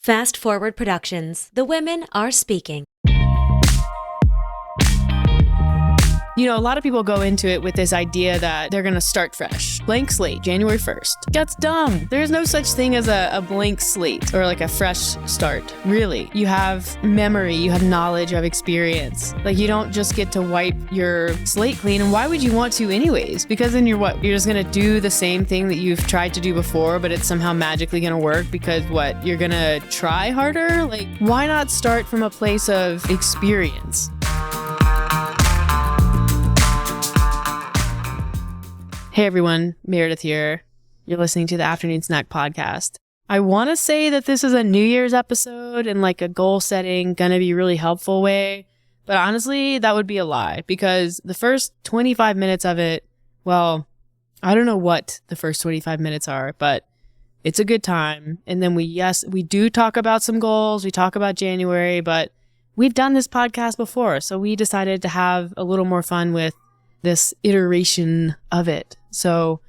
Fast Forward Productions. The women are speaking. You know, a lot of people go into it with this idea that they're going to start fresh. Blank slate, January 1st. That's dumb. There's no such thing as a blank slate or like a fresh start. Really. You have memory, you have knowledge, you have experience. Like, you don't just get to wipe your slate clean. And why would you want to anyways? Because then you're just going to do the same thing that you've tried to do before, but it's somehow magically going to work because you're going to try harder? Like, why not start from a place of experience? Hey everyone, Meredith here. You're listening to the Afternoon Snack Podcast. I want to say that this is a New Year's episode in like a goal setting, gonna be really helpful way. But honestly, that would be a lie because the first 25 minutes of it, well, I don't know what the first 25 minutes are, but it's a good time. And then we do talk about some goals. We talk about January, but we've done this podcast before. So we decided to have a little more fun with this iteration of it. So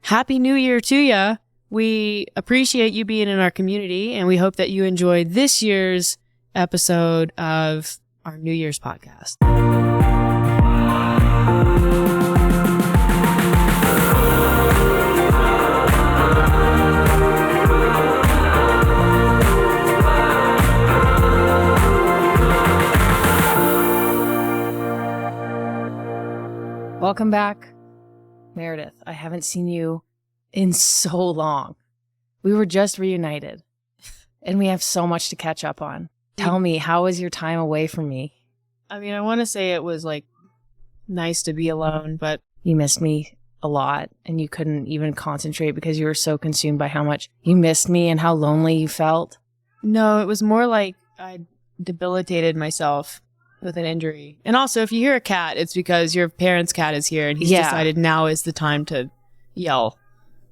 happy New Year to ya. We appreciate you being in our community and we hope that you enjoyed this year's episode of our New Year's podcast. Welcome back, Meredith. I haven't seen you in so long. We were just reunited, and we have so much to catch up on. Tell me, how was your time away from me? I mean, I want to say it was like nice to be alone, but you missed me a lot, and you couldn't even concentrate because you were so consumed by how much you missed me and how lonely you felt. No, it was more like I debilitated myself with an injury. And also, if you hear a cat, it's because your parents' cat is here and he's decided now is the time to yell.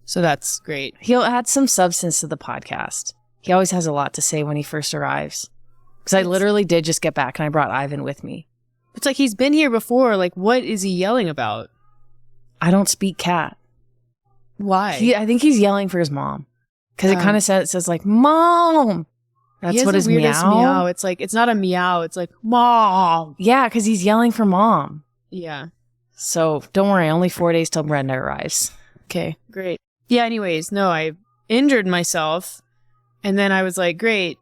So that's great. He'll add some substance to the podcast. He always has a lot to say when he first arrives. Because I literally did just get back and I brought Ivan with me. It's like he's been here before. Like, what is he yelling about? I don't speak cat. Why? I think he's yelling for his mom. Because it kind of says like, Mom! That's what his meow. It's like, it's not a meow. It's like, Mom. Yeah, because he's yelling for Mom. Yeah. So don't worry, only 4 days till Brenda arrives. Okay, great. Yeah, anyways, no, I injured myself. And then I was like, great,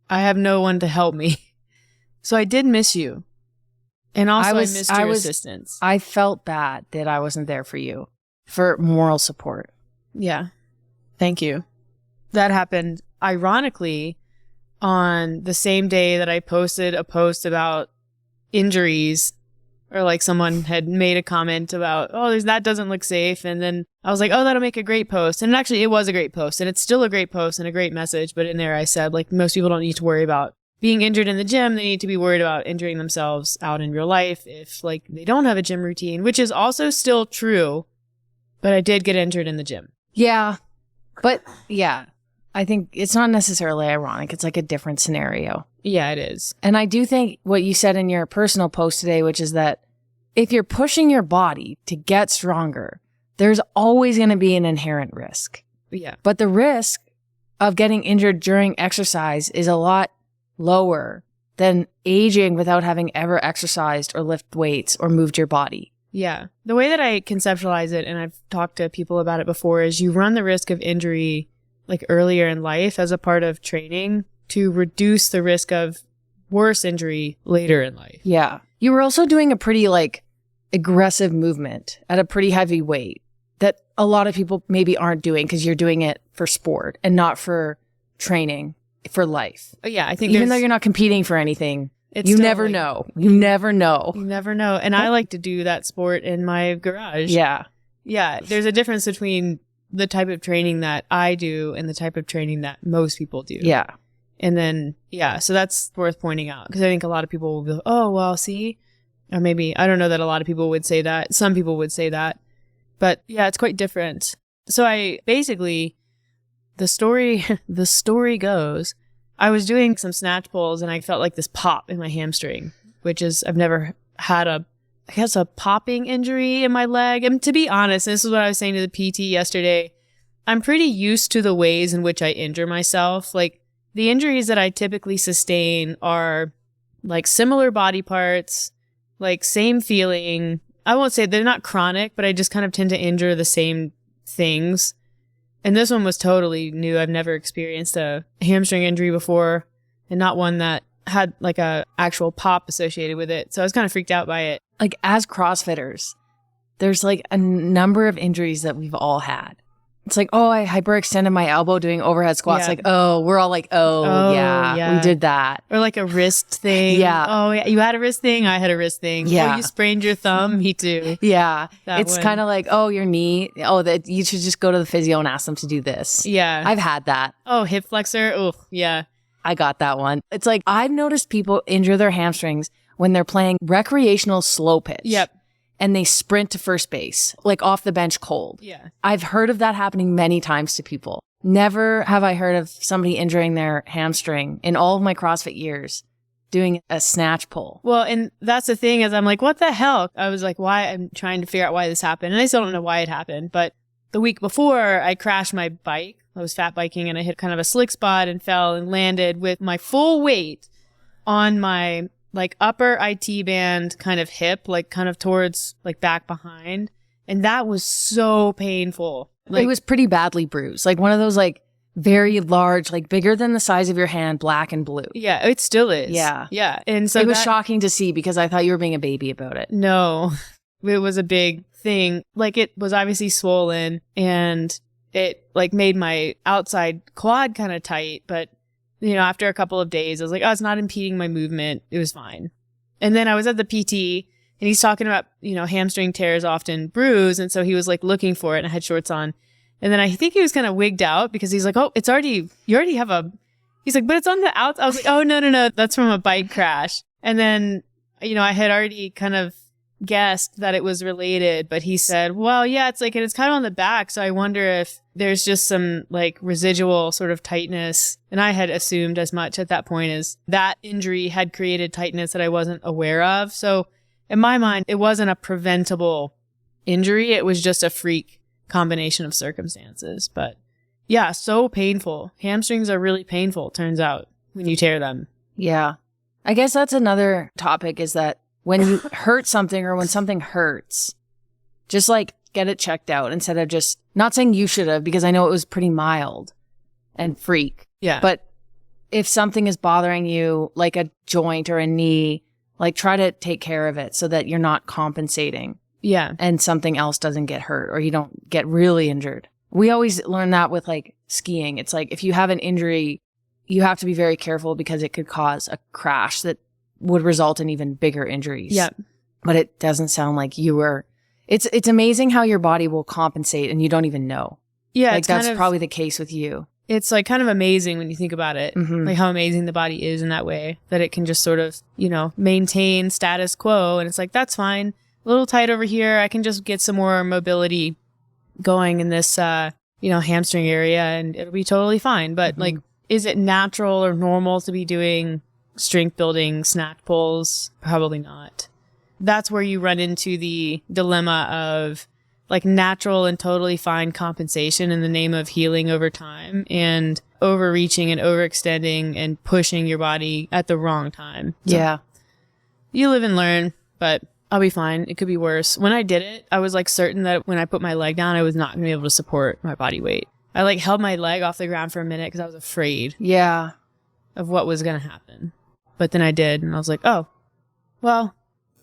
I have no one to help me. So I did miss you. And also I missed your assistance. I felt bad that I wasn't there for you, for moral support. Yeah. Thank you. That happened, ironically, on the same day that I posted a post about injuries, or like someone had made a comment about, that doesn't look safe. And then I was like, that'll make a great post. And actually it was a great post and it's still a great post and a great message. But in there I said, like, most people don't need to worry about being injured in the gym. They need to be worried about injuring themselves out in real life if like they don't have a gym routine, which is also still true. But I did get injured in the gym. Yeah. But yeah. I think it's not necessarily ironic. It's like a different scenario. Yeah, it is. And I do think what you said in your personal post today, which is that if you're pushing your body to get stronger, there's always going to be an inherent risk. Yeah. But the risk of getting injured during exercise is a lot lower than aging without having ever exercised or lift weights or moved your body. Yeah. The way that I conceptualize it, and I've talked to people about it before, is you run the risk of injury like earlier in life as a part of training to reduce the risk of worse injury later in life. Yeah. You were also doing a pretty like aggressive movement at a pretty heavy weight that a lot of people maybe aren't doing because you're doing it for sport and not for training for life. Yeah, I think even though you're not competing for anything, you never know. You never know. And I like to do that sport in my garage. Yeah. Yeah. There's a difference between the type of training that I do and the type of training that most people do. Yeah. And then, yeah, so that's worth pointing out because I think a lot of people will go, see, or maybe, I don't know that a lot of people would say that. Some people would say that, but yeah, it's quite different. So I basically, the story goes, I was doing some snatch pulls and I felt like this pop in my hamstring, which is, I've never had a popping injury in my leg. And to be honest, this is what I was saying to the PT yesterday, I'm pretty used to the ways in which I injure myself. Like, The injuries that I typically sustain are like similar body parts, like same feeling. I won't say they're not chronic, but I just kind of tend to injure the same things. And this one was totally new. I've never experienced a hamstring injury before, and not one that had like a actual pop associated with it. So I was kind of freaked out by it. Like as CrossFitters, there's like a number of injuries that we've all had. It's like, oh, I hyperextended my elbow doing overhead squats. Yeah. Like, oh, we're all like, oh, yeah, we did that. Or like a wrist thing. Yeah. Oh, yeah. You had a wrist thing. I had a wrist thing. Yeah. Oh, you sprained your thumb. Me too. Yeah. That It's one. kind of like, oh, your knee. Oh, that you should just go to the physio and ask them to do this. Yeah. I've had that. Oh, hip flexor. Oh, yeah. I got that one. It's like, I've noticed people injure their hamstrings when they're playing recreational slow pitch. Yep. And they sprint to first base, like off the bench cold. Yeah. I've heard of that happening many times to people. Never have I heard of somebody injuring their hamstring in all of my CrossFit years doing a snatch pull. Well, and that's the thing is I'm like, what the hell? I was like, why? I'm trying to figure out why this happened. And I still don't know why it happened. But the week before, I crashed my bike. I was fat biking and I hit kind of a slick spot and fell and landed with my full weight on my like upper IT band kind of hip, like kind of towards like back behind. And that was so painful. Like, it was pretty badly bruised. Like one of those like very large, like bigger than the size of your hand, black and blue. yeah, it still is. Yeah. Yeah. And so it was that- shocking to see because I thought you were being a baby about it. No, it was a big thing. Like it was obviously swollen and it like made my outside quad kind of tight, but you know, after a couple of days, I was like, oh, it's not impeding my movement. It was fine. And then I was at the PT and he's talking about, you know, hamstring tears often bruise. And so he was like looking for it and I had shorts on. And then I think he was kind of wigged out because he's like, oh, you already have a, he's like, but it's on the outside. I was like, oh, no, that's from a bike crash. And then, you know, I had already kind of guessed that it was related, but he said, well, yeah, it's like, and it's kind of on the back. So I wonder if there's just some like residual sort of tightness. And I had assumed as much at that point as that injury had created tightness that I wasn't aware of. So in my mind, it wasn't a preventable injury. It was just a freak combination of circumstances. But yeah, so painful. Hamstrings are really painful, turns out, when you tear them. Yeah. I guess that's another topic is that when you hurt something or when something hurts, just like get it checked out instead of just not saying you should have, because I know it was pretty mild and freak. Yeah. But if something is bothering you, like a joint or a knee, like try to take care of it so that you're not compensating Yeah. and something else doesn't get hurt or you don't get really injured. We always learn that with like skiing. It's like if you have an injury, you have to be very careful because it could cause a crash that would result in even bigger injuries. Yeah. But it doesn't sound like you were. It's amazing how your body will compensate and you don't even know. Yeah. Like it's that's kind of, probably the case with you. it's like kind of amazing when you think about it, Mhm. like how amazing the body is in that way, that it can just sort of, you know, maintain status quo. And it's like, that's fine. A little tight over here. I can just get some more mobility going in this, you know, hamstring area and it'll be totally fine. But like, is it natural or normal to be doing strength building snatch pulls? Probably not. That's where you run into the dilemma of like natural and totally fine compensation in the name of healing over time and overreaching and overextending and pushing your body at the wrong time. So Yeah. you live and learn, but I'll be fine. It could be worse. When I did it, I was like certain that when I put my leg down, I was not going to be able to support my body weight. I like held my leg off the ground for a minute because I was afraid Yeah. of what was going to happen. But then I did, and I was like, oh, well,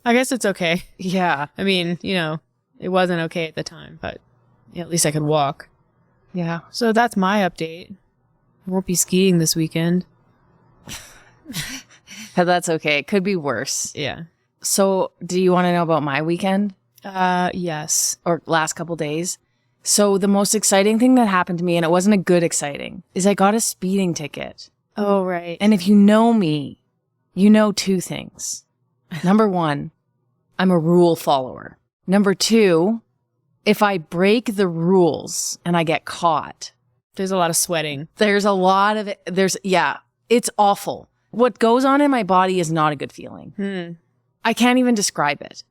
I guess it's okay. Yeah. I mean, you know, it wasn't okay at the time, but yeah, at least I could walk. Yeah. So that's my update. I won't be skiing this weekend. But that's okay. It could be worse. Yeah. So do you want to know about my weekend Yes. or last couple days? So the most exciting thing that happened to me, and it wasn't a good exciting, is I got a speeding ticket. Oh, right. And if you know me, you know two things. Number one, I'm a rule follower. Number two, if I break the rules and I get caught, There's a lot of sweating. there's a lot of it. It's awful. What goes on in my body is not a good feeling. I can't even describe it.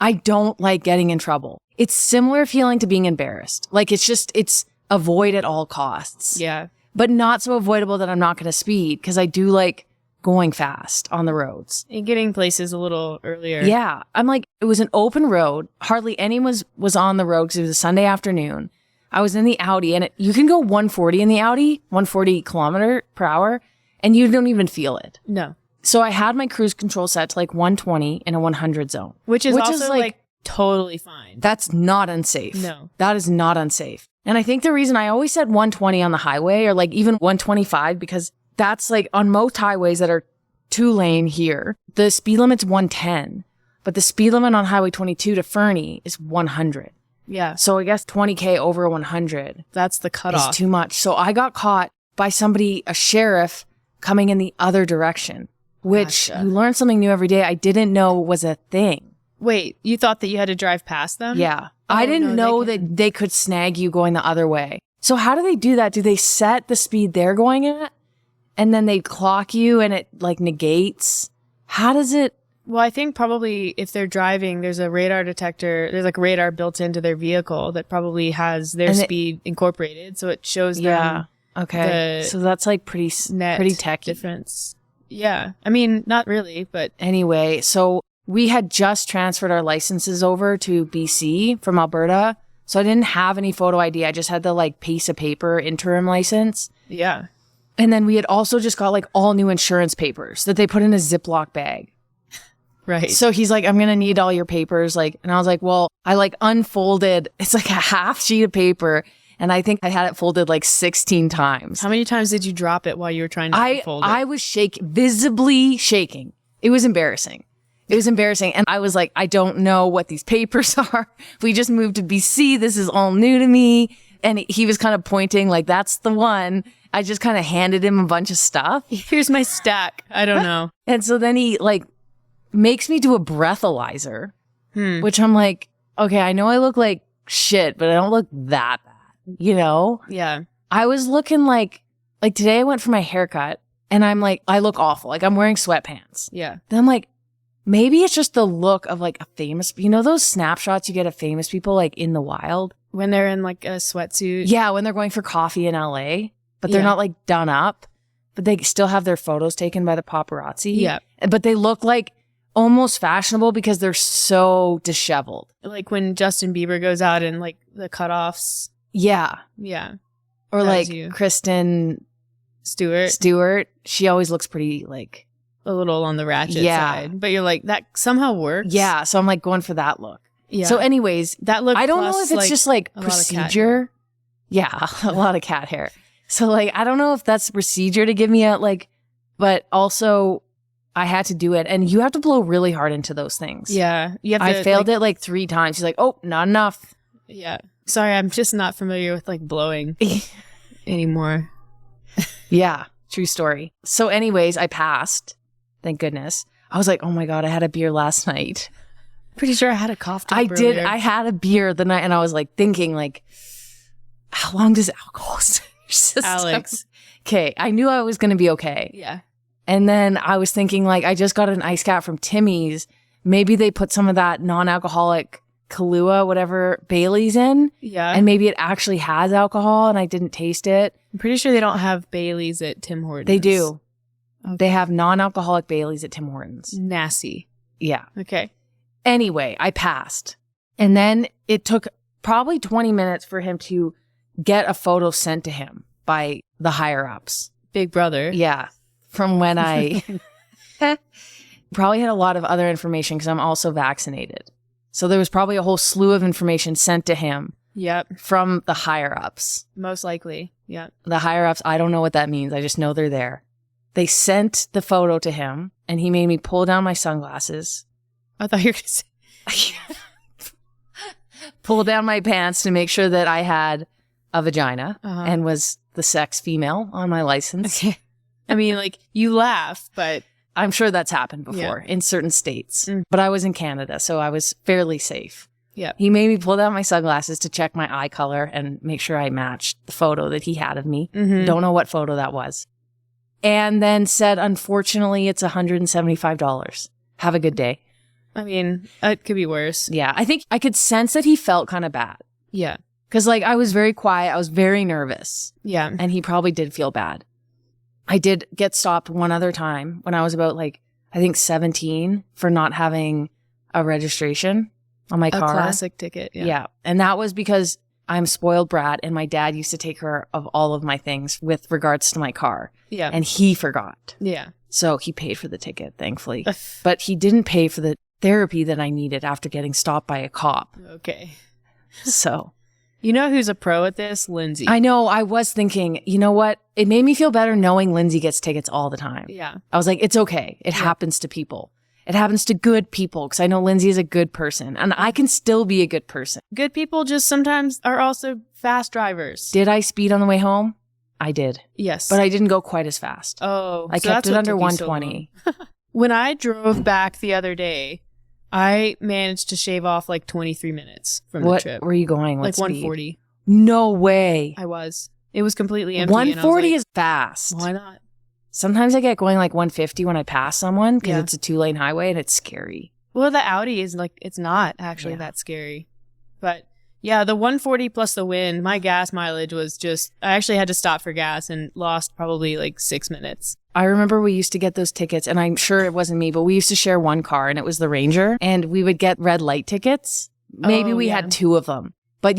I don't like getting in trouble. It's similar feeling to being embarrassed. Like it's avoid at all costs. Yeah. but not so avoidable that I'm not going to speed because I do like going fast on the roads. And getting places a little earlier. Yeah. I'm like, it was an open road. Hardly anyone was on the road because it was a Sunday afternoon. I was in the Audi and you can go 140 in the Audi, 140 kilometer per hour, and you don't even feel it. No. So I had my cruise control set to like 120 in a 100 zone. Which is also like totally fine. That's not unsafe. No. That is not unsafe. And I think the reason I always said 120 on the highway or like even 125, because that's like on most highways that are 2-lane here, the speed limit's 110, but the speed limit on Highway 22 to Fernie is 100. Yeah. So I guess 20K over 100. That's the cutoff. Is too much. So I got caught by somebody, a sheriff, coming in the other direction, which Gotcha. you learn something new every day I didn't know was a thing. Wait, you thought that you had to drive past them? Yeah. I didn't know that they could snag you going the other way. So how do they do that? Do they set the speed they're going at and then they clock you and it like negates? How does it? Well, I think probably if they're driving, there's a radar detector. There's like radar built into their vehicle that probably has their speed incorporated. So it shows them okay. So that's like pretty techy difference. Yeah. I mean, not really, but anyway, so we had just transferred our licenses over to BC from Alberta. So I didn't have any photo ID. I just had the like piece of paper interim license. Yeah. And then we had also just got like all new insurance papers that they put in a Ziploc bag. Right. So he's like, I'm going to need all your papers. Like, and I was like, well, I like unfolded. It's like a half sheet of paper. And I think I had it folded like 16 times. How many times did you drop it while you were trying to unfold it? I was visibly shaking. It was embarrassing. It was embarrassing. And I was like, I don't know what these papers are. We just moved to BC. This is all new to me. And he was kind of pointing like, that's the one. I just kind of handed him a bunch of stuff. Here's my stack. I don't know. And so then he like makes me do a breathalyzer, which I'm like, okay, I know I look like shit, but I don't look that bad, you know? Yeah. I was looking like today I went for my haircut and I'm like, I look awful. Like I'm wearing sweatpants. Yeah. Then I'm like, maybe it's just the look of like a famous, you know, those snapshots you get of famous people like in the wild? When they're in like a sweatsuit. Yeah, when they're going for coffee in LA, but they're not like done up, but they still have their photos taken by the paparazzi. Yeah. But they look like almost fashionable because they're so disheveled. Like when Justin Bieber goes out in like the cutoffs. Yeah. Yeah. Or That like was you. Kristen Stewart. She always looks pretty like a little on the ratchet side. But you're like, that somehow works. Yeah. So I'm like going for that look. Yeah. So anyways, that look I don't know plus, if it's just like a lot of cat procedure. Yeah. A lot of cat hair. So like, I don't know if that's procedure to give me a like, but also I had to do it. And you have to blow really hard into those things. Yeah. You have to, I failed it like 3 times. He's like, oh, not enough. Yeah. Sorry, I'm just not familiar with like blowing anymore. Yeah. True story. So anyways, I passed. Thank goodness. I was like, oh my God, I had a beer last night. Pretty sure I had a cough drop I did. earlier. I had a beer the night and I was like thinking like, how long does alcohol stay in your system? Alex. Okay. I knew I was going to be okay. Yeah. And then I was thinking like, I just got an ice cap from Timmy's. Maybe they put some of that non-alcoholic Kahlua, whatever, Bailey's in. Yeah. And maybe it actually has alcohol and I didn't taste it. I'm pretty sure they don't have Bailey's at Tim Hortons. They do. Okay. They have non-alcoholic Bailey's at Tim Hortons. Nasty. Yeah. Okay. Anyway, I passed. And then it took probably 20 minutes for him to get a photo sent to him by the higher ups. Big brother. Yeah. From when I probably had a lot of other information because I'm also vaccinated. So there was probably a whole slew of information sent to him. Yep. From the higher ups. Most likely. Yeah. The higher ups, I don't know what that means. I just know they're there. They sent the photo to him and he made me pull down my sunglasses. I thought you were going to say. Pull down my pants to make sure that I had a vagina and was the sex female on my license. Okay. I mean, like, you laugh, but I'm sure that's happened before in certain states. But I was in Canada, so I was fairly safe. Yeah. He made me pull down my sunglasses to check my eye color and make sure I matched the photo that he had of me. Mm-hmm. Don't know what photo that was. And then said, unfortunately, it's $175. Have a good day. I mean, it could be worse. Yeah. I think I could sense that he felt kind of bad. Yeah. Because like I was very quiet. I was very nervous. Yeah. And he probably did feel bad. I did get stopped one other time when I was about like, I think 17 for not having a registration on my car. A classic ticket. Yeah. And that was because I'm a spoiled brat and my dad used to take care of all of my things with regards to my car. Yeah. And he forgot. Yeah. So he paid for the ticket, thankfully. But he didn't pay for the therapy that I needed after getting stopped by a cop. Okay. So. You know who's a pro at this? Lindsay. I know. I was thinking, you know what? It made me feel better knowing Lindsay gets tickets all the time. Yeah. I was like, it's okay. It happens to people. It happens to good people because I know Lindsay is a good person and I can still be a good person. Good people just sometimes are also fast drivers. Did I speed on the way home? I did. Yes. But I didn't go quite as fast. Oh. I kept it under 120. When I drove back the other day, I managed to shave off like 23 minutes from the trip. What were you going? What like speed? 140. No way. I was. It was completely empty. 140 is fast. Why not? Sometimes I get going like 150 when I pass someone because Yeah. it's a 2-lane highway and it's scary. Well, the Audi is like, it's not actually that scary. But yeah, the 140 plus the wind, my gas mileage was just, I actually had to stop for gas and lost probably like 6 minutes. I remember we used to get those tickets, and I'm sure it wasn't me, but we used to share one car, and it was the Ranger, and we would get red light tickets. Maybe we had 2 of them, but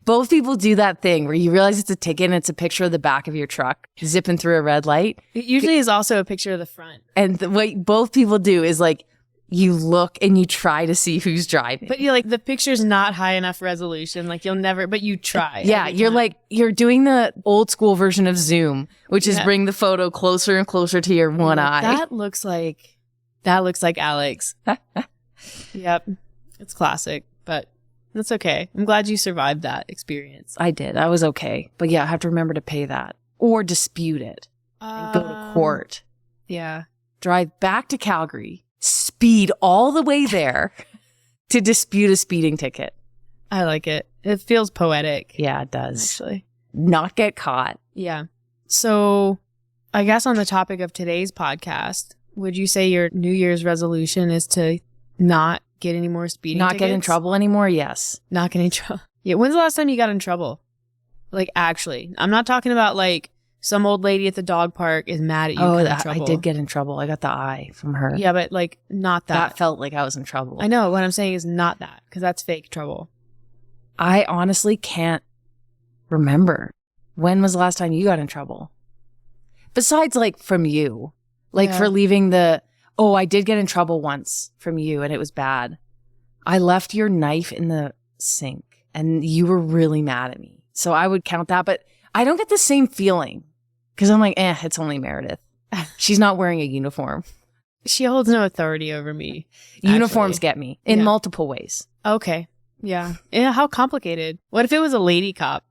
both people do that thing where you realize it's a ticket and it's a picture of the back of your truck zipping through a red light. It usually is also a picture of the front. And what both people do is like, you look and you try to see who's driving. But you're like, the picture's not high enough resolution. Like you'll never, but you try. Yeah, you're like, you're doing the old school version of Zoom, which is bring the photo closer and closer to your one eye. That looks like Alex. Yep. It's classic, but that's okay. I'm glad you survived that experience. I did. I was okay. But yeah, I have to remember to pay that or dispute it and go to court. Yeah. Drive back to Calgary, speed all the way there to dispute a speeding ticket. I like it. It feels poetic. Yeah, it does. Actually. Not get caught. Yeah. So I guess on the topic of today's podcast, would you say your New Year's resolution is to not get any more speeding tickets? Not get in trouble anymore? Yes. Not get in trouble. Yeah. When's the last time you got in trouble? Like, actually. I'm not talking about like some old lady at the dog park is mad at you. Oh, in trouble. I did get in trouble. I got the eye from her. Yeah, but like not that. That felt like I was in trouble. I know. What I'm saying is not that, because that's fake trouble. I honestly can't remember. When was the last time you got in trouble? Besides like from you. Like for leaving I did get in trouble once from you and it was bad. I left your knife in the sink and you were really mad at me. So I would count that, but I don't get the same feeling because I'm like, it's only Meredith. She's not wearing a uniform. She holds no authority over me. Uniforms get me in multiple ways. Okay. Yeah. Yeah. How complicated. What if it was a lady cop?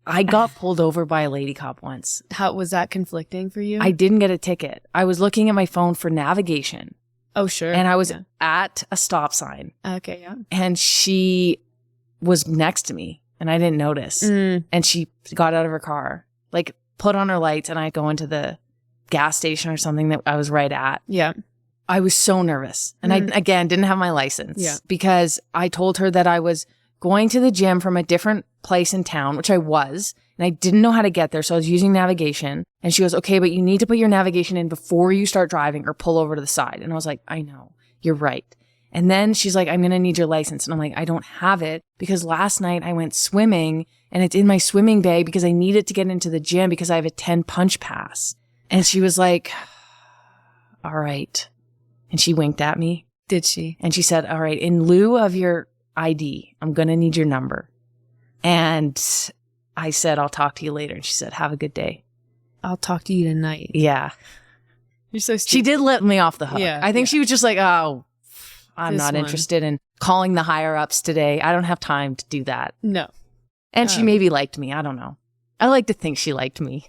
I got pulled over by a lady cop once. How was that conflicting for you? I didn't get a ticket. I was looking at my phone for navigation. Oh, sure. And I was at a stop sign. Okay, yeah. And she was next to me and I didn't notice. And she got out of her car, like put on her lights, and I go into the gas station or something that I was right at. Yeah. I was so nervous. And I, again, didn't have my license. Yeah. Because I told her that I was going to the gym from a different place in town, which I was, and I didn't know how to get there. So I was using navigation. And she goes, okay, but you need to put your navigation in before you start driving or pull over to the side. And I was like, I know, you're right. And then she's like, I'm going to need your license. And I'm like, I don't have it because last night I went swimming and it's in my swimming bag because I need it to get into the gym because I have a 10 punch pass. And she was like, all right. And she winked at me. Did she? And she said, all right, in lieu of your ID, I'm going to need your number. And I said, I'll talk to you later. And she said, have a good day. I'll talk to you tonight. Yeah. You're so stupid. She did let me off the hook. Yeah, I think she was just like, oh, I'm This not one. interested in calling the higher ups today. I don't have time to do that. No. And she maybe liked me. I don't know. I like to think she liked me.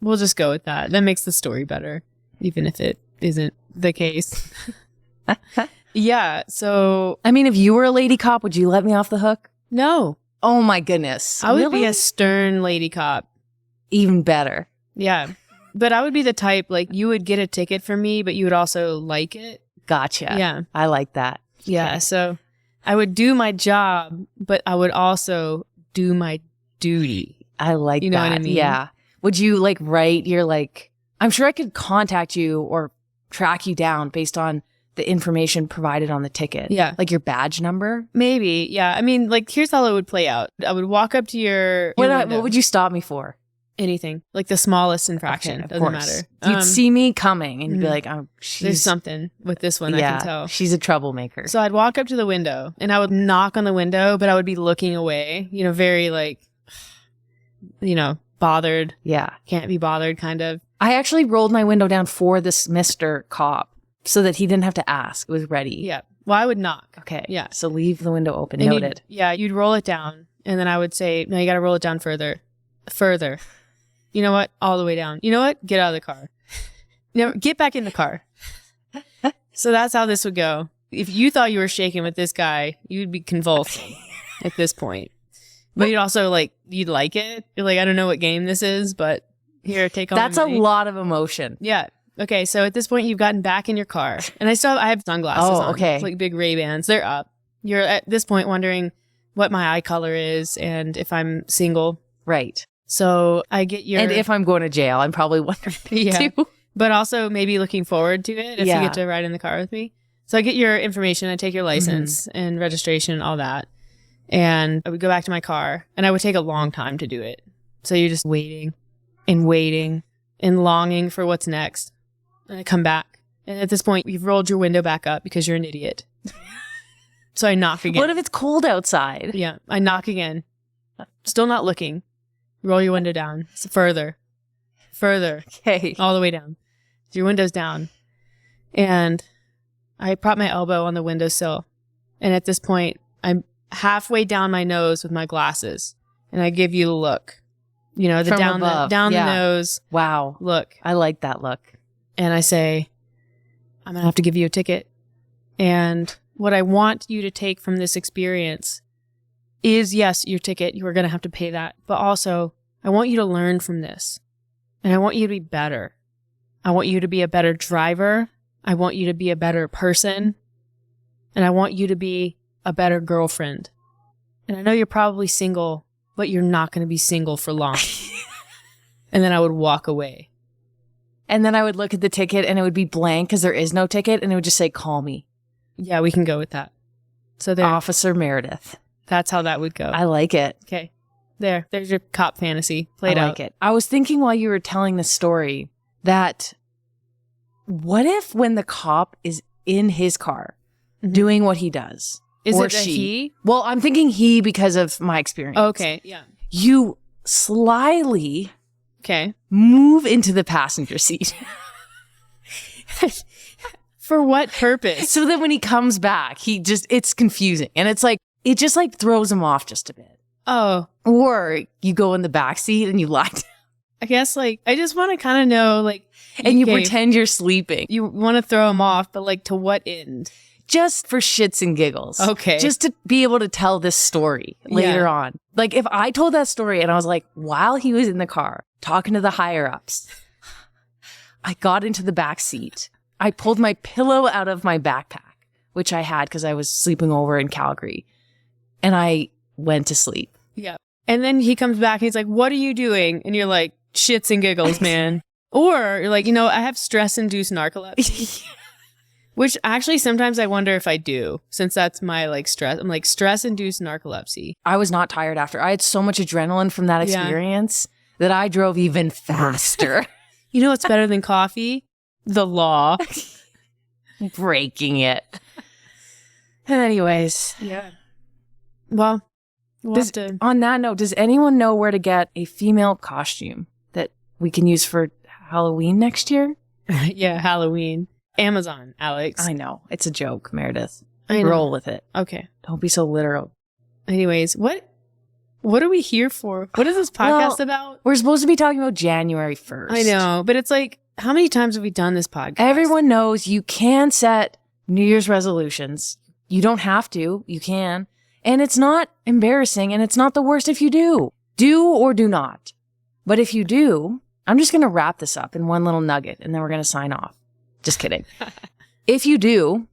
We'll just go with that. That makes the story better, even if it isn't the case. Yeah. So, I mean, if you were a lady cop, would you let me off the hook? no. Oh my goodness. I would be Really? a stern lady cop. Even better. Yeah. But I would be the type, like, you would get a ticket for me, but you would also like it. Gotcha. Yeah. I like that. Yeah. Okay. So I would do my job, but I would also do my duty. I like You know that. what I mean? Yeah. Would you like write your like, I'm sure I could contact you or track you down based on the information provided on the ticket. Yeah. Like your badge number. Maybe. Yeah. I mean, like, here's how it would play out. I would walk up to your What window. would you stop me for? Anything. Like the smallest infraction. Of Doesn't course. matter. You'd see me coming and you'd be mhm. like, oh, There's something with this one, I can tell. She's a troublemaker. So I'd walk up to the window and I would knock on the window, but I would be looking away, very like, bothered. Yeah. Can't be bothered kind of. I actually rolled my window down for this Mr. Cop so that he didn't have to ask. It was ready. Yeah. Well, I would knock. Okay. Yeah. So leave the window open. And Noted. you'd roll it down. And then I would say, no, you got to roll it down further. Further. You know what? All the way down. You know what? Get out of the car. Get back in the car. So that's how this would go. If you thought you were shaking with this guy, you'd be convulsing at this point. But you'd also you'd like it. You're like, I don't know what game this is, but here, take on That's my a money. lot of emotion. Yeah. Okay. So at this point, you've gotten back in your car, and I have sunglasses on. okay. It's like big Ray-Bans. They're up. You're at this point wondering what my eye color is and if I'm single. Right. So I get your And if I'm going to jail, I'm probably wondering yeah, too. but also maybe looking forward to it if you Yeah. get to ride in the car with me. So I get your information. I take your license and registration and all that. And I would go back to my car, and I would take a long time to do it. So you're just waiting and longing for what's next. And I come back. And at this point, you've rolled your window back up because you're an idiot. So I knock again. What if it's cold outside? Yeah. I knock again. Still not looking. Roll your window down. Further. Okay. All the way down. So your window's down. And I prop my elbow on the windowsill. And at this point, I'm halfway down my nose with my glasses. And I give you the look. The From down above. the Yeah. nose Wow. look. I like that look. And I say, I'm going to have to give you a ticket. And what I want you to take from this experience is, yes, your ticket. You are going to have to pay that. But also, I want you to learn from this. And I want you to be better. I want you to be a better driver. I want you to be a better person. And I want you to be a better girlfriend. And I know you're probably single, but you're not going to be single for long. And then I would walk away. And then I would look at the ticket and it would be blank because there is no ticket. And it would just say, call me. Yeah, we can go with that. So there, Officer Meredith. that's how that would go. I like it. Okay. There's your cop fantasy. Played I out. like it. I was thinking while you were telling this story that what if when the cop is in his car Mhm. doing what he does? Is or it a he? Well, I'm thinking he because of my experience. Okay. Yeah. You slyly Okay. move into the passenger seat For what purpose? so that when he comes back, it's confusing. And it's like, it just throws him off just a bit. Oh, Or you go in the back seat and you lie down I guess I just want to kind of know and you okay, pretend you're sleeping you want to throw him off, but to what end? just for shits and giggles. Okay. Just to be able to tell this story later Yeah. on. If I told that story and I was like, while he was in the car talking to the higher ups, I got into the back seat. I pulled my pillow out of my backpack, which I had because I was sleeping over in Calgary, and I went to sleep. Yeah. And then he comes back and he's like, what are you doing? And you're like, shits and giggles, man. Or you're like, I have stress-induced narcolepsy. Which actually sometimes I wonder if I do, since that's my stress. I'm stress-induced narcolepsy. I was not tired after. I had so much adrenaline from that Yeah. experience that I drove even faster. You know what's better than coffee? The law. Breaking it. And anyways, Yeah. Well, on that note, does anyone know where to get a female costume that we can use for Halloween next year? yeah, Halloween. Amazon, Alex. I know. It's a joke, Meredith. I know. Roll with it. Okay. Don't be so literal. Anyways, what are we here for? What is this podcast about? We're supposed to be talking about January 1st. I know, but it's how many times have we done this podcast? Everyone knows you can set New Year's resolutions. You don't have to. You can. And it's not embarrassing, and it's not the worst if you do. Do or do not. But if you do, I'm just going to wrap this up in one little nugget, and then we're going to sign off. Just kidding. If you do,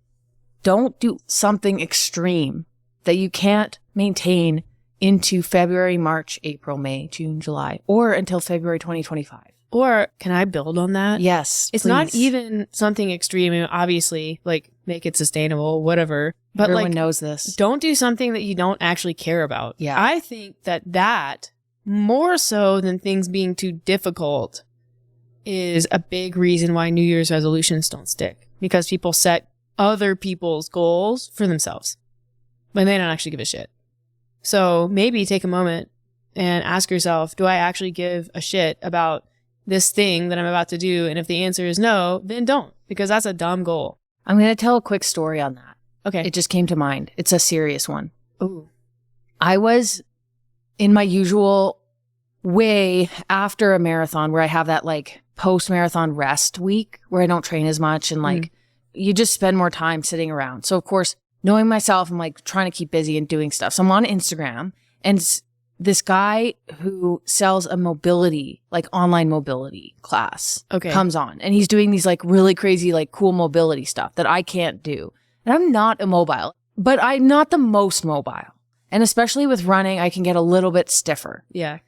don't do something extreme that you can't maintain into February, March, April, May, June, July, or until February 2025. Or can I build on that? Yes, It's please. not even something extreme. I mean, obviously, like, make it sustainable, whatever. But Everyone like, knows this. don't do something that you don't actually care about. Yeah. I think that more so than things being too difficult is a big reason why New Year's resolutions don't stick, because people set other people's goals for themselves when they don't actually give a shit. So maybe take a moment and ask yourself, do I actually give a shit about this thing that I'm about to do? And if the answer is no, then don't, because that's a dumb goal. I'm going to tell a quick story on that. Okay. It just came to mind. It's a serious one. Ooh. I was in my usual way after a marathon where I have that like post-marathon rest week where I don't train as much and like you just spend more time sitting around. So of course, knowing myself, I'm like trying to keep busy and doing stuff. So I'm on Instagram and this guy who sells a mobility, like online mobility class comes on and he's doing these like really crazy, like cool mobility stuff that I can't do. And I'm not immobile, but I'm not the most mobile. And especially with running, I can get a little bit stiffer. Yeah.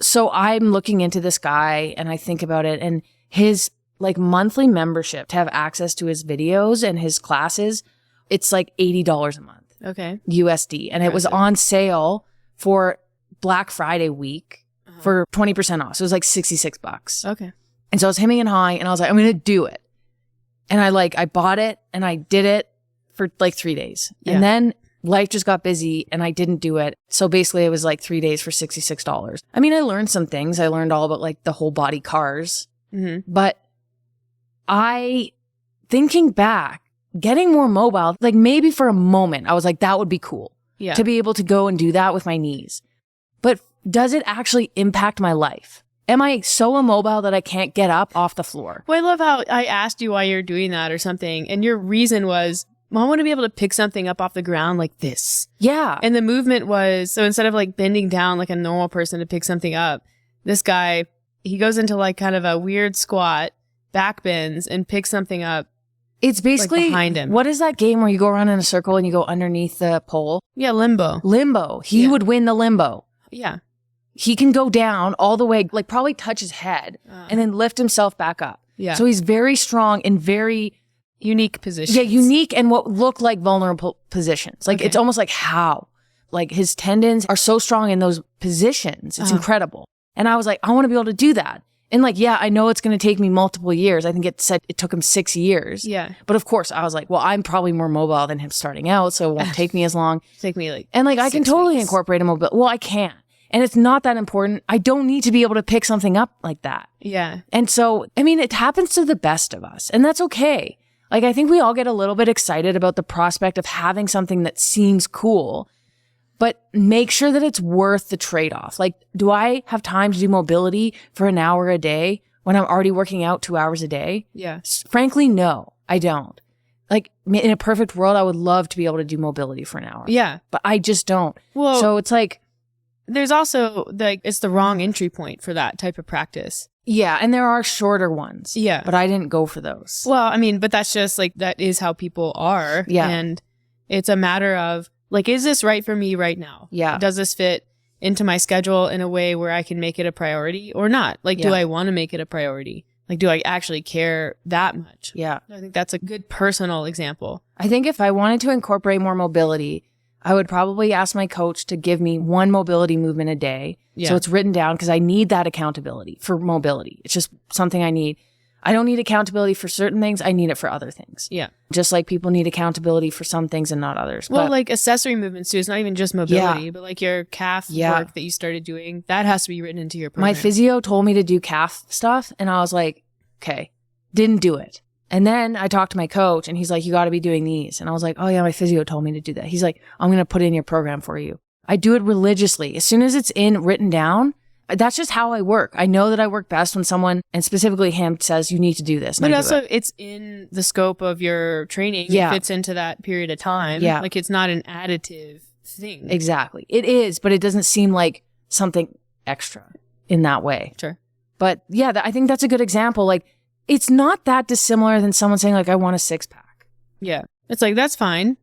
So I'm looking into this guy and I think about it, and his like monthly membership to have access to his videos and his classes, it's like $80 a month. Okay. USD. And it was on sale for Black Friday week for 20% off. So it was like $66. Okay. And so I was hemming and hawing and I was like, I'm going to do it. And I bought it and I did it for like 3 days. Yeah. And then life just got busy and I didn't do it. So basically it was like 3 days for $66. I mean, I learned some things. I learned all about like the whole body cars, but thinking back, getting more mobile, like maybe for a moment, I was like, that would be cool to be able to go and do that with my knees. But does it actually impact my life? Am I so immobile that I can't get up off the floor? Well, I love how I asked you why you're doing that or something, and your reason was, well, I want to be able to pick something up off the ground like this. Yeah. And the movement was, so instead of like bending down like a normal person to pick something up, this guy, he goes into like kind of a weird squat, back bends, and picks something up. It's basically, like behind him. What is that game where you go around in a circle and you go underneath the pole? Yeah, limbo. Limbo. He would win the limbo. Yeah. He can go down all the way, like probably touch his head and then lift himself back up. Yeah. So he's very strong and very unique positions. Yeah, unique and what look like vulnerable positions. Like it's almost like how? Like his tendons are so strong in those positions. It's incredible. And I was like, I want to be able to do that. And like, yeah, I know it's going to take me multiple years. I think it said it took him 6 years. Yeah. But of course, I was like, well, I'm probably more mobile than him starting out, so it won't take me as long. Take me like, and like, I can totally incorporate a mobile. Well, I can. And it's not that important. I don't need to be able to pick something up like that. Yeah. And so, I mean, it happens to the best of us, and that's okay. Like, I think we all get a little bit excited about the prospect of having something that seems cool, but make sure that it's worth the trade-off. Like, do I have time to do mobility for an hour a day when I'm already working out 2 hours a day? Yeah. Frankly, no, I don't. Like, in a perfect world, I would love to be able to do mobility for an hour. Yeah. But I just don't. Well, so it's like, there's also it's the wrong entry point for that type of practice. Yeah. And there are shorter ones. Yeah. But I didn't go for those. Well, I mean, but that's just like, that is how people are. Yeah. And it's a matter of like, is this right for me right now? Yeah. Does this fit into my schedule in a way where I can make it a priority or not? Like, do I want to make it a priority? Like, do I actually care that much? Yeah. I think that's a good personal example. I think if I wanted to incorporate more mobility, I would probably ask my coach to give me one mobility movement a day. Yeah. So it's written down because I need that accountability for mobility. It's just something I need. I don't need accountability for certain things. I need it for other things. Yeah. Just like people need accountability for some things and not others. Well, but like accessory movements too. It's not even just mobility, but like your calf work that you started doing, that has to be written into your program. My physio told me to do calf stuff and I was like, okay, didn't do it. And then I talked to my coach and he's like, you got to be doing these. And I was like, oh yeah, my physio told me to do that. He's like, I'm going to put it in your program for you. I do it religiously. As soon as it's written down, that's just how I work. I know that I work best when someone, and specifically him, says you need to do this. But also it's in the scope of your training. Yeah. It fits into that period of time. Yeah. Like it's not an additive thing. Exactly. It is, but it doesn't seem like something extra in that way. Sure. But yeah, I think that's a good example. Like, it's not that dissimilar than someone saying like, I want a 6-pack. Yeah. It's like, that's fine.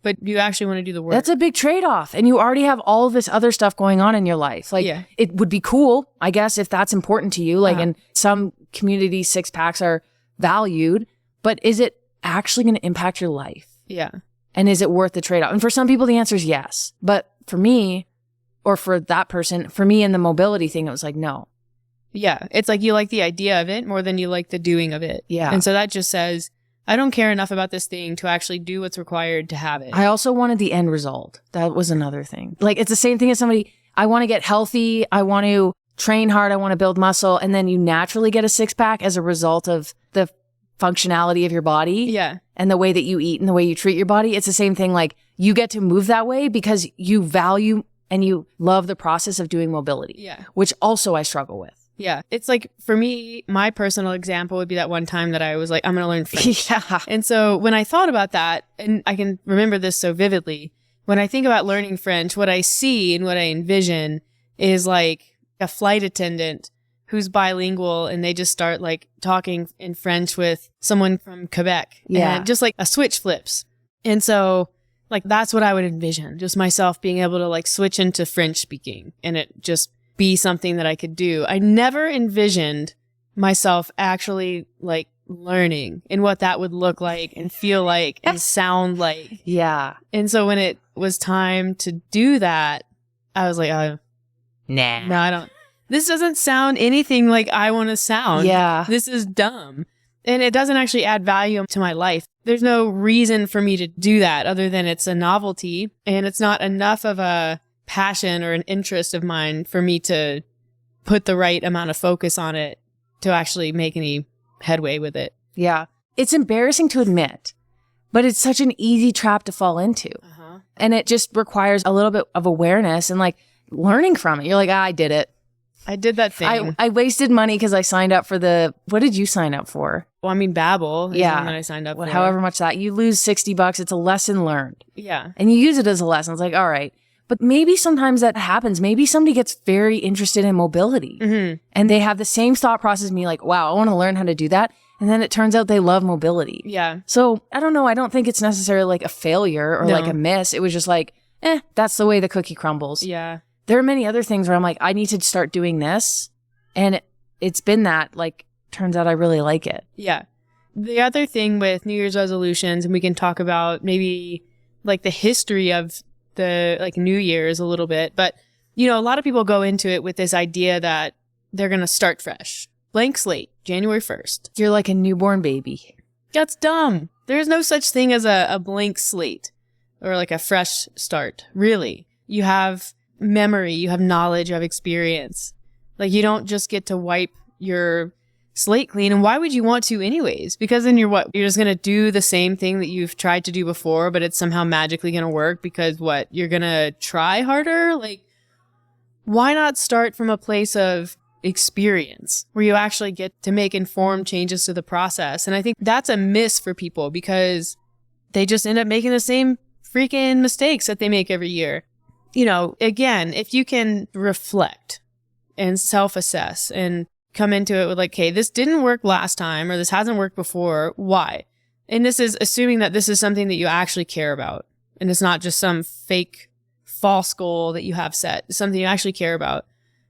but you actually want to do the work. That's a big trade-off. And you already have all of this other stuff going on in your life. Like, it would be cool, I guess, if that's important to you. Like, in some communities, 6-packs are valued, but is it actually going to impact your life? Yeah. And is it worth the trade-off? And for some people, the answer is yes. But for me, or for that person, for me in the mobility thing, it was like, no. Yeah. It's like you like the idea of it more than you like the doing of it. Yeah. And so that just says, I don't care enough about this thing to actually do what's required to have it. I also wanted the end result. That was another thing. Like, it's the same thing as somebody, I want to get healthy. I want to train hard. I want to build muscle. And then you naturally get a 6-pack as a result of the functionality of your body. Yeah. And the way that you eat and the way you treat your body. It's the same thing. Like, you get to move that way because you value and you love the process of doing mobility. Yeah. Which also I struggle with. Yeah. It's like, for me, my personal example would be that one time that I was like, I'm going to learn French. Yeah. And so when I thought about that, and I can remember this so vividly, when I think about learning French, what I see and what I envision is like a flight attendant who's bilingual and they just start like talking in French with someone from Quebec. Yeah. And just like a switch flips. And so like, that's what I would envision. Just myself being able to like switch into French speaking and it just be something that I could do. I never envisioned myself actually like learning and what that would look like and feel like and sound like. Yeah. And so when it was time to do that, I was like, nah. no, I don't. This doesn't sound anything like I want to sound. Yeah. This is dumb. And it doesn't actually add value to my life. There's no reason for me to do that other than it's a novelty and it's not enough of a passion or an interest of mine for me to put the right amount of focus on it to actually make any headway with it. Yeah. It's embarrassing to admit, but it's such an easy trap to fall into. And it just requires a little bit of awareness and like learning from it. You're like, I did it. I did that thing. I wasted money because I signed up for what did you sign up for? Well, I mean, Babbel is the one that I signed up for. However much that, you lose $60. It's a lesson learned. Yeah. And you use it as a lesson. It's like, all right. But maybe sometimes that happens. Maybe somebody gets very interested in mobility and they have the same thought process as me, like, wow, I want to learn how to do that. And then it turns out they love mobility. Yeah. So I don't know. I don't think it's necessarily like a failure or like a miss. It was just like, that's the way the cookie crumbles. Yeah. There are many other things where I'm like, I need to start doing this. And it's been that, like, turns out I really like it. Yeah. The other thing with New Year's resolutions, and we can talk about maybe like the history of the like New Year's a little bit, but you know, a lot of people go into it with this idea that they're going to start fresh. Blank slate, January 1st. You're like a newborn baby. That's dumb. There's no such thing as a blank slate or like a fresh start. Really. You have memory, you have knowledge, you have experience. Like you don't just get to wipe your slate clean. And why would you want to anyways? Because then you're just going to do the same thing that you've tried to do before, but it's somehow magically going to work because you're going to try harder? Like, why not start from a place of experience where you actually get to make informed changes to the process? And I think that's a miss for people because they just end up making the same freaking mistakes that they make every year. You know, again, if you can reflect and self-assess and come into it with like, okay, this didn't work last time or this hasn't worked before. Why? And this is assuming that this is something that you actually care about. And it's not just some fake false goal that you have set. It's something you actually care about.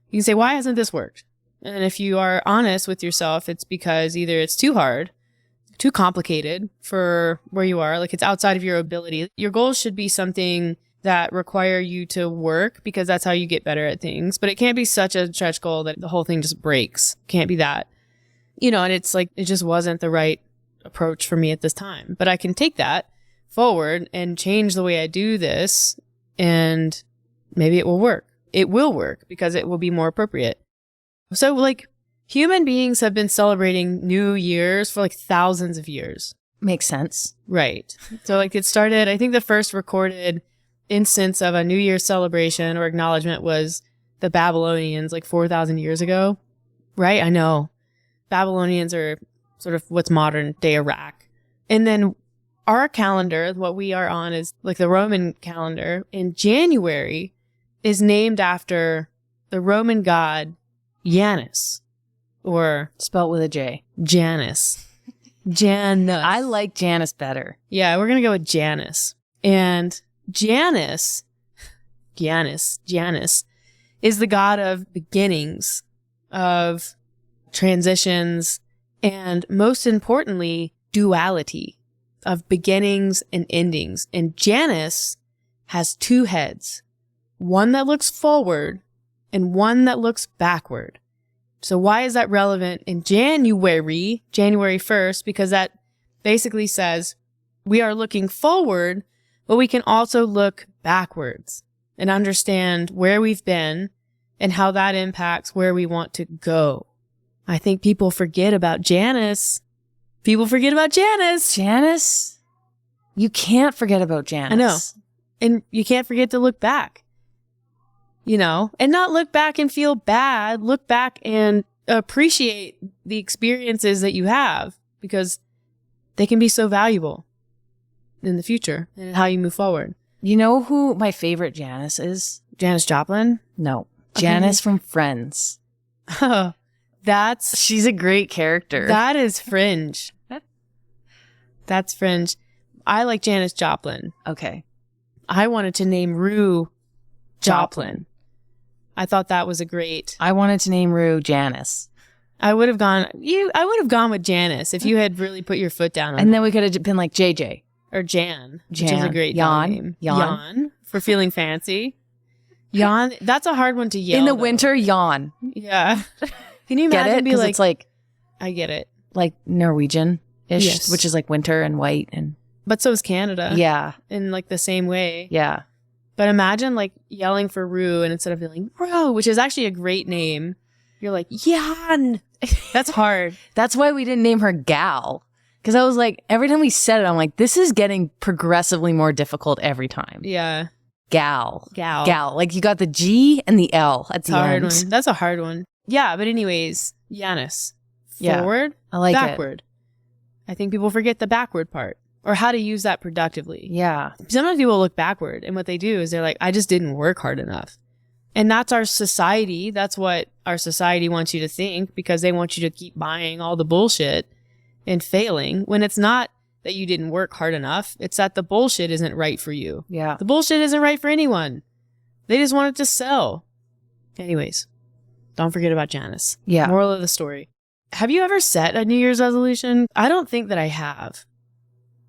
You can say, why hasn't this worked? And if you are honest with yourself, it's because either it's too hard, too complicated for where you are, like it's outside of your ability. Your goals should be something that require you to work because that's how you get better at things. But it can't be such a stretch goal that the whole thing just breaks. Can't be that. You know, and it's like, it just wasn't the right approach for me at this time. But I can take that forward and change the way I do this and maybe it will work. It will work because it will be more appropriate. So like human beings have been celebrating New Year's for like thousands of years. Makes sense. Right. So like it started, I think the first recorded instance of a New Year's celebration or acknowledgement was the Babylonians like 4,000 years ago. Right? I know. Babylonians are sort of what's modern day Iraq. And then our calendar, what we are on is like the Roman calendar in January is named after the Roman god Janus, or spelled with a J. Janus. Janus. I like Janus better. Yeah, we're going to go with Janus. And Janus is the god of beginnings, of transitions, and most importantly, duality of beginnings and endings. And Janus has two heads, one that looks forward and one that looks backward. So why is that relevant in January 1st? Because that basically says we are looking forward, but we can also look backwards and understand where we've been and how that impacts where we want to go. I think people forget about Janus. Janice? You can't forget about Janice. I know. And you can't forget to look back. You know, and not look back and feel bad. Look back and appreciate the experiences that you have, because they can be so valuable in the future and how you move forward. You know who my favorite Janice is? Janis Joplin? No. Janice from Friends. Oh, She's a great character. That is fringe. That's fringe. I like Janis Joplin. Okay. I wanted to name Rue Joplin. I thought that was a great. I wanted to name Rue Janice. I would have gone with Janice if you had really put your foot down on And then we could have been like JJ. Or Jan, which is a great name. Jan for feeling fancy. Jan, that's a hard one to yell. In the winter, Jan. Yeah. Can you Get imagine? it? Because it's like I get it. Like Norwegian-ish, Yes. which is like winter and white and But so is Canada. yeah. In like the same way. Yeah. But imagine like yelling for Rue, and instead of being like Rue, which is actually a great name, you're like Jan. That's hard. That's why we didn't name her Gal. Because I was like, every time we said it, I'm like, this is getting progressively more difficult every time. Yeah. Gal. Gal. Like you got the G and the L at It's the a hard end. one. That's a hard one. Yeah, but anyways, Janus. Yeah. Forward, I like backward. I think people forget the backward part, or how to use that productively. Yeah. Sometimes people look backward, and what they do is they're like, I just didn't work hard enough. And that's our society. That's what our society wants you to think, because they want you to keep buying all the bullshit and failing, when it's not that you didn't work hard enough. It's that the bullshit isn't right for you. Yeah. The bullshit isn't right for anyone. They just want it to sell. Anyways, don't forget about Janice. Yeah. Moral of the story. Have you ever set a New Year's resolution? I don't think that I have.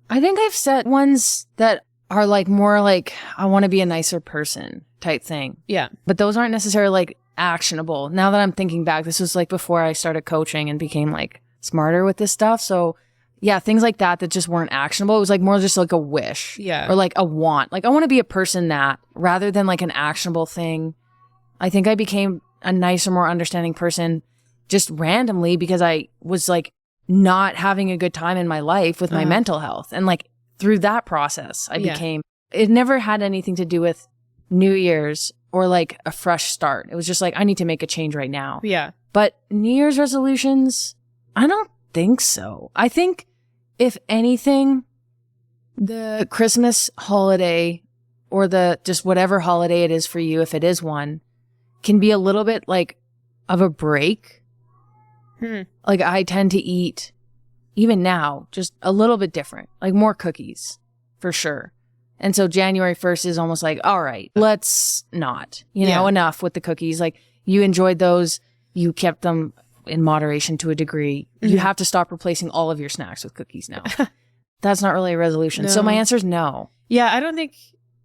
I think I've set ones that are like more like, I want to be a nicer person type thing. Yeah. But those aren't necessarily like actionable. Now that I'm thinking back, this was like before I started coaching and became like smarter with this stuff. So yeah, things like that just weren't actionable. It was like more just like a wish. Yeah. Or like a want. Like I want to be a person that, rather than like an actionable thing. I think I became a nicer, more understanding person just randomly because I was like not having a good time in my life with my mental health. And like through that process, I became, it never had anything to do with New Year's or like a fresh start. It was just like, I need to make a change right now. Yeah. But New Year's resolutions, I don't think so. I think if anything, the Christmas holiday or the just whatever holiday it is for you, if it is one, can be a little bit like of a break. Like I tend to eat, even now, just a little bit different, like more cookies for sure. And so January 1st is almost like, all right, let's not, enough with the cookies. Like you enjoyed those, you kept them in moderation to a degree. You have to stop replacing all of your snacks with cookies now. That's not really a resolution. No. So my answer is no. Yeah, I don't think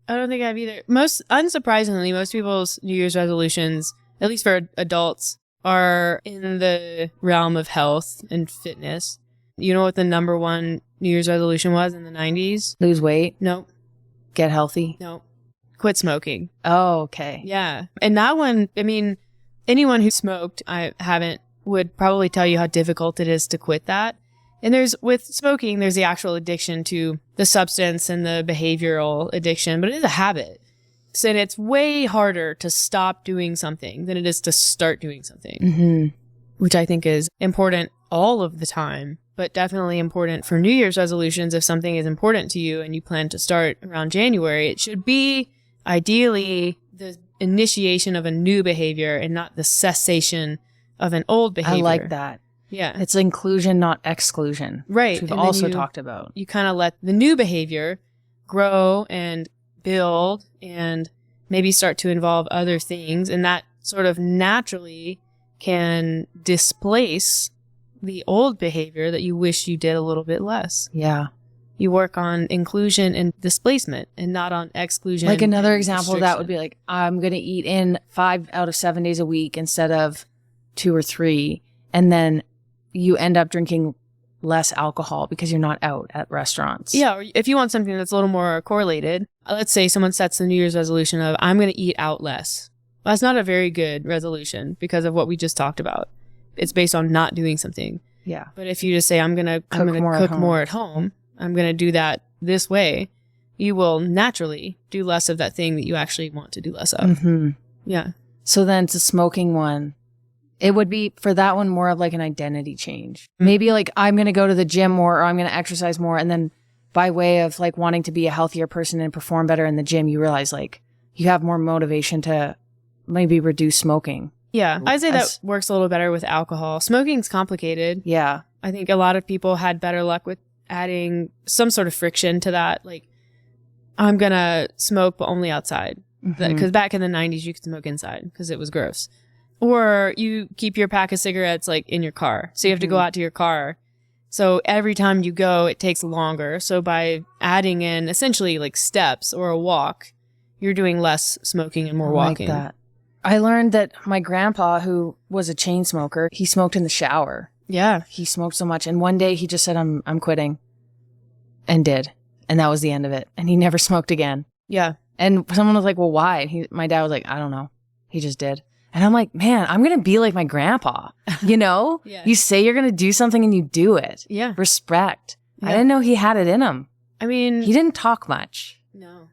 I have either. Most unsurprisingly, most people's New Year's resolutions, at least for adults, are in the realm of health and fitness. You know what the number one New Year's resolution was in the 90s? Lose weight, Nope. get healthy. Nope. Quit smoking. Oh, okay. Yeah. And that one, I mean, anyone who smoked, I haven't, would probably tell you how difficult it is to quit that. And with smoking, there's the actual addiction to the substance and the behavioral addiction, but it is a habit. So it's way harder to stop doing something than it is to start doing something, which I think is important all of the time, but definitely important for New Year's resolutions. If something is important to you and you plan to start around January, it should be ideally the initiation of a new behavior and not the cessation of an old behavior. I like that. Yeah. It's inclusion, not exclusion. Right. Which we've And then also you- talked about. You kind of let the new behavior grow and build and maybe start to involve other things. And that sort of naturally can displace the old behavior that you wish you did a little bit less. Yeah. You work on inclusion and displacement and not on exclusion. Like another example of that would be like, I'm going to eat in 5 out of 7 days a week instead of 2 or 3. And then you end up drinking less alcohol because you're not out at restaurants. Yeah. Or if you want something that's a little more correlated, let's say someone sets the New Year's resolution of, I'm going to eat out less. Well, that's not a very good resolution because of what we just talked about. It's based on not doing something. Yeah. But if you just say, I'm going to cook more at home, I'm going to do that this way, you will naturally do less of that thing that you actually want to do less of. Mm-hmm. Yeah. So then it's a smoking one. It would be for that one more of like an identity change. Maybe like I'm going to go to the gym more or I'm going to exercise more. And then by way of like wanting to be a healthier person and perform better in the gym, you realize like you have more motivation to maybe reduce smoking. Yeah. I'd say that works a little better with alcohol. Smoking's complicated. Yeah. I think a lot of people had better luck with adding some sort of friction to that. Like, I'm going to smoke, but only outside. Because back in the 90s, you could smoke inside because it was gross. Or you keep your pack of cigarettes like in your car. So you have to go out to your car. So every time you go, it takes longer. So by adding in essentially like steps or a walk, you're doing less smoking and more walking. Like that. I learned that my grandpa, who was a chain smoker, he smoked in the shower. Yeah. He smoked so much. And one day he just said, I'm quitting. And did. And that was the end of it. And he never smoked again. Yeah. And someone was like, well, why? My dad was like, I don't know. He just did. And I'm like, man, I'm going to be like my grandpa. You know? Yeah. You say you're going to do something and you do it. Yeah. Respect. Yeah. I didn't know he had it in him. I mean, He didn't talk much. No.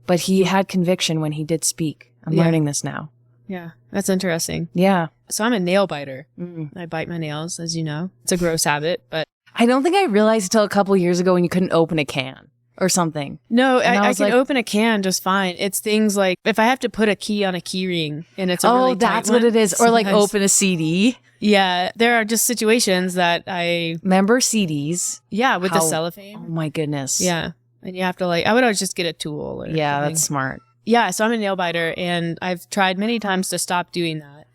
But he had conviction when he did speak. I'm learning this now. Yeah. That's interesting. Yeah. So I'm a nail biter. Mm. I bite my nails, as you know. It's a gross habit, but I don't think I realized until a couple years ago when you couldn't open a can or something. no, And I was can like- open a can just fine. It's things like if I have to put a key on a key ring and it's a really tight that's what one, it is. Or like sometimes- open a CD. Yeah, there are just situations that Remember CDs? with the How- cellophane. Oh my goodness. Yeah. And you have to I would always just get a tool. Or Yeah, something. that's smart. Yeah, so I'm a nail biter and I've tried many times to stop doing that.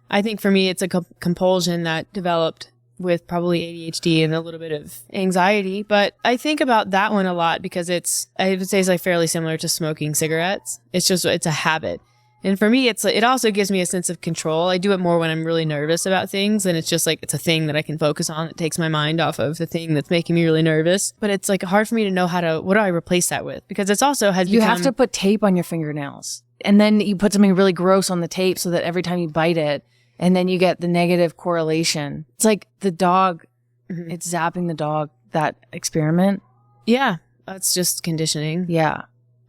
I think for me, it's a compulsion that developed with probably ADHD and a little bit of anxiety. But I think about that one a lot because I would say it's like fairly similar to smoking cigarettes. It's a habit. And for me, it also gives me a sense of control. I do it more when I'm really nervous about things. And it's just like, it's a thing that I can focus on. It takes my mind off of the thing that's making me really nervous. But it's like hard for me to know what do I replace that with? Because it's also You have to put tape on your fingernails. And then you put something really gross on the tape so that every time you bite it, and then you get the negative correlation. It's like the dog, it's zapping the dog, that experiment. Yeah, that's just conditioning. Yeah.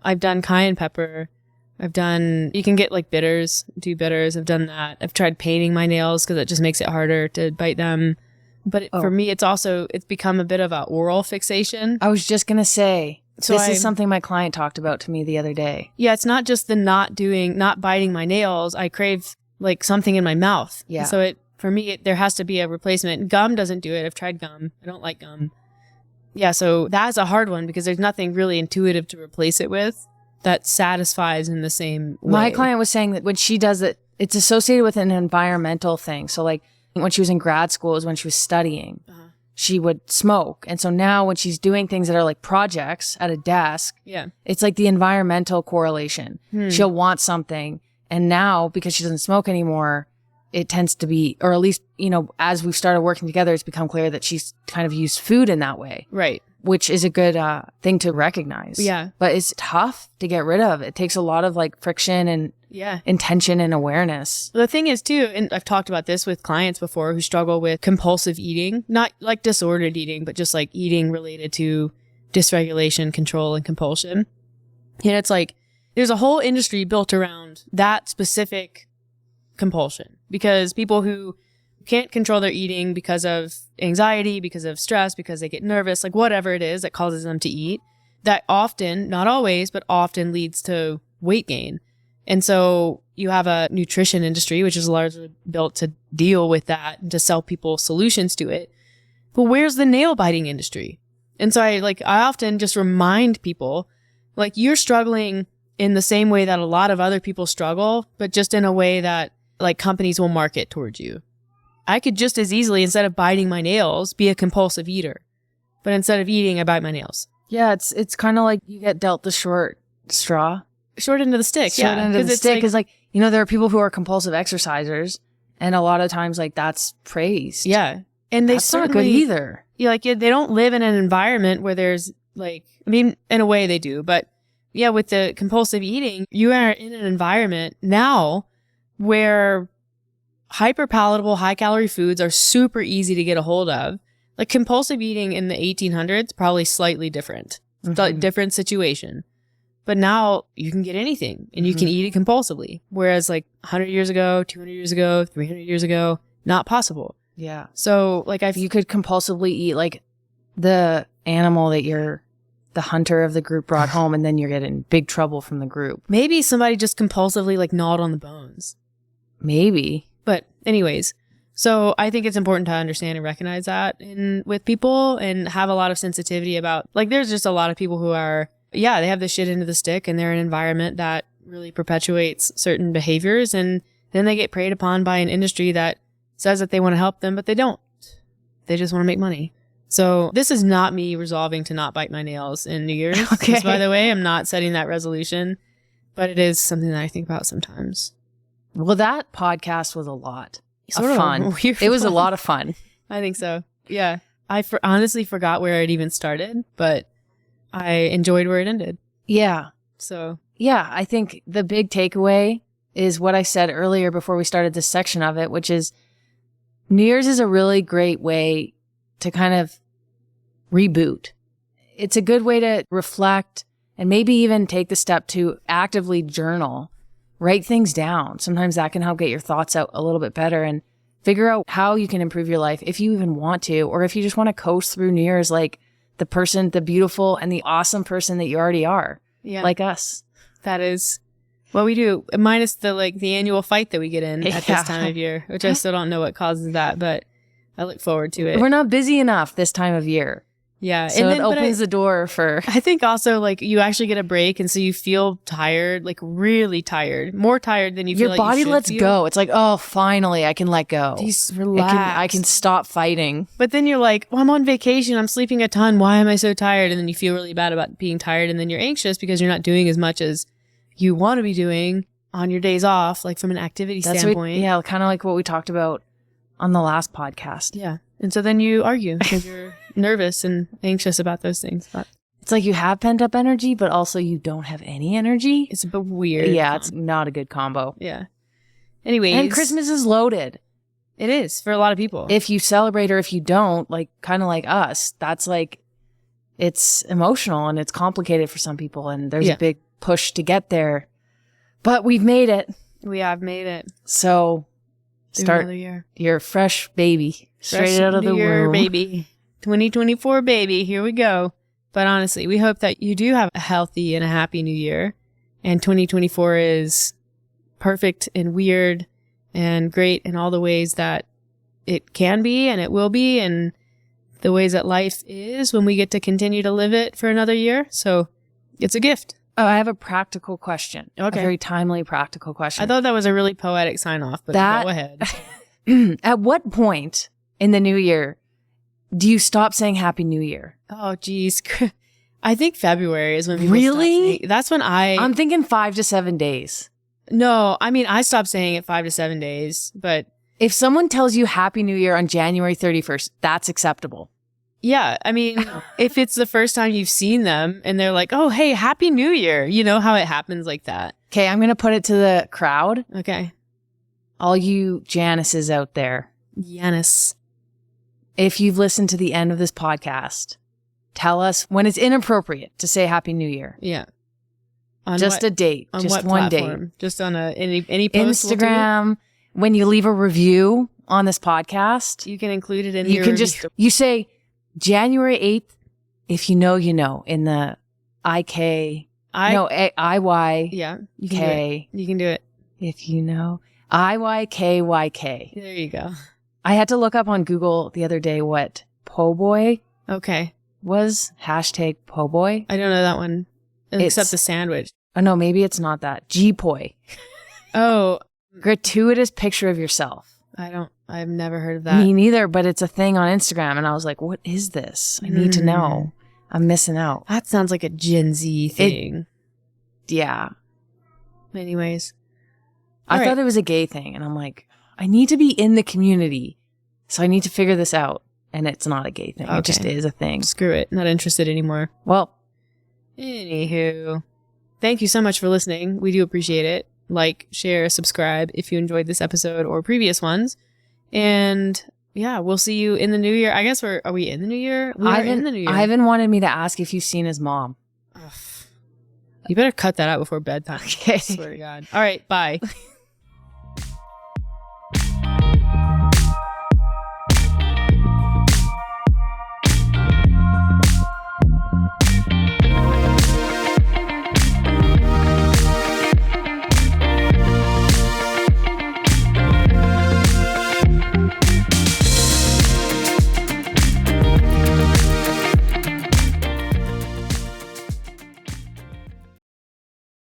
I've done cayenne pepper. You can get like bitters, do bitters. I've done that. I've tried painting my nails because it just makes it harder to bite them. But for me, it's become a bit of a oral fixation. I was just going to say, So this is something my client talked about to me the other day. Yeah, it's not just the not biting my nails. I crave like something in my mouth. Yeah. So for me, there has to be a replacement. Gum doesn't do it. I've tried gum. I don't like gum. Yeah, so that's a hard one because there's nothing really intuitive to replace it with that satisfies in the same way. My client was saying that when she does it, it's associated with an environmental thing. So like when she was in grad school is when she was studying, she would smoke. And so now when she's doing things that are like projects at a desk, it's like the environmental correlation. She'll want something. And now because she doesn't smoke anymore, it tends to be, or at least, as we've started working together, it's become clear that she's kind of used food in that way. Right. Which is a good thing to recognize. Yeah. But it's tough to get rid of. It takes a lot of like friction and intention and awareness. The thing is too, and I've talked about this with clients before who struggle with compulsive eating, not like disordered eating, but just like eating related to dysregulation, control, and compulsion. And it's like, there's a whole industry built around that specific compulsion because people who can't control their eating because of anxiety, because of stress, because they get nervous, like whatever it is that causes them to eat, that often, not always, but often leads to weight gain. And so you have a nutrition industry, which is largely built to deal with that and to sell people solutions to it. But where's the nail biting industry? And so I often just remind people, like, you're struggling in the same way that a lot of other people struggle, but just in a way that like companies will market towards you. I could just as easily, instead of biting my nails, be a compulsive eater. But instead of eating, I bite my nails. Yeah, it's kind of like you get dealt the short straw. Short end of the stick. Short end of the stick is like, you know, there are people who are compulsive exercisers, and a lot of times like that's praised. Yeah. And they that's not good either. They don't live in an environment where there's like, I mean, in a way they do, but yeah, with the compulsive eating, you are in an environment now where hyper palatable, high calorie foods are super easy to get a hold of. Like compulsive eating in the 1800s, probably slightly different, different situation. But now you can get anything and you can eat it compulsively. Whereas like 100 years ago, 200 years ago, 300 years ago, not possible. Yeah. So like you could compulsively eat like the animal that the hunter of the group brought home, and then you're getting big trouble from the group. Maybe somebody just compulsively like gnawed on the bones. Maybe. But anyways, so I think it's important to understand and recognize that with people and have a lot of sensitivity about, like, there's just a lot of people who are, yeah, they have this shit into the stick and they're in an environment that really perpetuates certain behaviors, and then they get preyed upon by an industry that says that they want to help them, but they don't. They just want to make money. So this is not me resolving to not bite my nails in New Year's. Okay. Just, by the way, I'm not setting that resolution, but it is something that I think about sometimes. Well, that podcast was a lot Sort of fun. It was a lot of fun. I think so. Yeah. I honestly forgot where it even started, but I enjoyed where it ended. Yeah. So. Yeah, I think the big takeaway is what I said earlier before we started this section of it, which is New Year's is a really great way to kind of reboot. It's a good way to reflect and maybe even take the step to actively journal, write things down. Sometimes that can help get your thoughts out a little bit better and figure out how you can improve your life if you even want to, or if you just want to coast through New Year's like the beautiful and the awesome person that you already are. Yeah. Like us. That is what we do, minus the annual fight that we get in at this time of year, which I still don't know what causes that, but I look forward to it. We're not busy enough this time of year. Yeah. So it opens the door for... I think also like you actually get a break, and so you feel tired, like really tired, more tired than you feel your like body you should lets feel. go. It's like, oh, finally I can let go. Just relax. I can stop fighting. But then you're like, well, I'm on vacation. I'm sleeping a ton. Why am I so tired? And then you feel really bad about being tired. And then you're anxious because you're not doing as much as you want to be doing on your days off, like from an activity standpoint. Yeah, kind of like what we talked about on the last podcast. Yeah. And so then you argue because you're nervous and anxious about those things. But it's like you have pent up energy, but also you don't have any energy. it's a bit weird. Yeah, it's not a good combo. Yeah. Anyways. And Christmas is loaded. It is for a lot of people. If you celebrate or if you don't, like kind of like us, that's like, it's emotional and it's complicated for some people. And there's a big push to get there. But we've made it. We have made it. So start your fresh baby straight out of the womb. Baby. 2024 baby. Here we go. But honestly, we hope that you do have a healthy and a happy new year. And 2024 is perfect and weird and great in all the ways that it can be and it will be, and the ways that life is when we get to continue to live it for another year. So it's a gift. Oh, I have a practical question. Okay. A very timely practical question. I thought that was a really poetic sign off, but go ahead. At what point in the new year do you stop saying Happy New Year? Oh, geez. I think February is when people Really? stop saying, that's when I'm thinking 5 to 7 days. No, I mean, I stopped saying it 5 to 7 days, but if someone tells you Happy New Year on January 31st, that's acceptable. Yeah, I mean, if it's the first time you've seen them and they're like, oh, hey, Happy New Year. You know how it happens like that. Okay, I'm going to put it to the crowd. Okay. All you Janices out there. Janice. If you've listened to the end of this podcast, tell us when it's inappropriate to say Happy New Year. Yeah. Just a date. On just what one platform? date. Just on any post Instagram. When you leave a review on this podcast, you can include it in your review. You say January 8th, if you know, you know, in the IY. Yeah. You can K. do it. You can do it. If you know. IYKYK. There you go. I had to look up on Google the other day what po' boy Okay. was po' boy. I don't know that one. It's- Except the sandwich. Oh no, maybe it's not that. G-poi. Oh, Gratuitous picture of yourself. I've never heard of that. Me neither, but it's a thing on Instagram. And I was like, what is this? I need to know. I'm missing out. That sounds like a Gen Z thing. Yeah. Anyways. I thought it was a gay thing. And I'm like, I need to be in the community. So I need to figure this out. And it's not a gay thing. Okay. It just is a thing. Screw it. Not interested anymore. Well, Anywho. Thank you so much for listening. We do appreciate it. Like, share, subscribe if you enjoyed this episode or previous ones. And yeah, we'll see you in the new year. I guess are we in the new year? We are in the new year. Ivan wanted me to ask if you've seen his mom. You better cut that out before bedtime. Okay. I swear to God. All right. Bye.